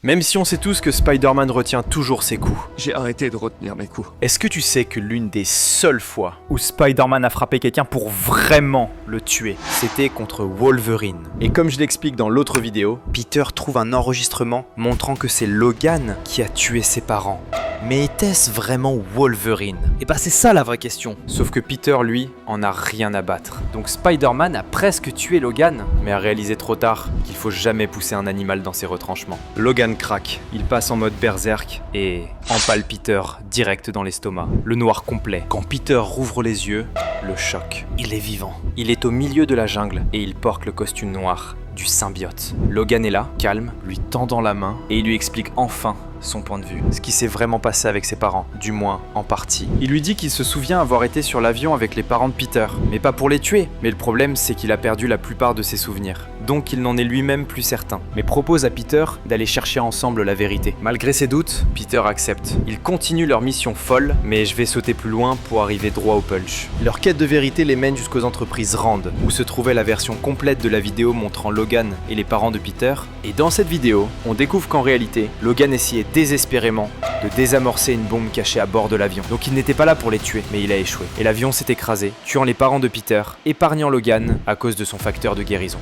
Même si on sait tous que Spider-Man retient toujours ses coups, J'ai arrêté de retenir mes coups. est-ce que tu sais que l'une des seules fois où Spider-Man a frappé quelqu'un pour vraiment le tuer, c'était contre Wolverine? Et comme je l'explique dans l'autre vidéo, Peter trouve un enregistrement montrant que c'est Logan qui a tué ses parents. Mais était-ce vraiment Wolverine? Et bah c'est ça la vraie question. Sauf que Peter, lui, en a rien à battre. Donc Spider-Man a presque tué Logan. Mais a réalisé trop tard qu'il faut jamais pousser un animal dans ses retranchements. Logan craque, il passe en mode berserk et empale Peter direct dans l'estomac. Le noir complet. Quand Peter rouvre les yeux, le choc. Il est vivant. Il est au milieu de la jungle et il porte le costume noir du symbiote. Logan est là, calme, lui tendant la main et il lui explique enfin son point de vue. Ce qui s'est vraiment passé avec ses parents, du moins en partie. Il lui dit qu'il se souvient avoir été sur l'avion avec les parents de Peter, mais pas pour les tuer. Mais le problème, c'est qu'il a perdu la plupart de ses souvenirs. Donc il n'en est lui-même plus certain. Mais propose à Peter d'aller chercher ensemble la vérité. Malgré ses doutes, Peter accepte. Ils continuent leur mission folle, mais je vais sauter plus loin pour arriver droit au punch. Leur quête de vérité les mène jusqu'aux entreprises Rand, où se trouvait la version complète de la vidéo montrant Logan et les parents de Peter. Et dans cette vidéo, on découvre qu'en réalité, Logan essayait désespérément de désamorcer une bombe cachée à bord de l'avion. Donc il n'était pas là pour les tuer, mais il a échoué. Et l'avion s'est écrasé, tuant les parents de Peter, épargnant Logan à cause de son facteur de guérison.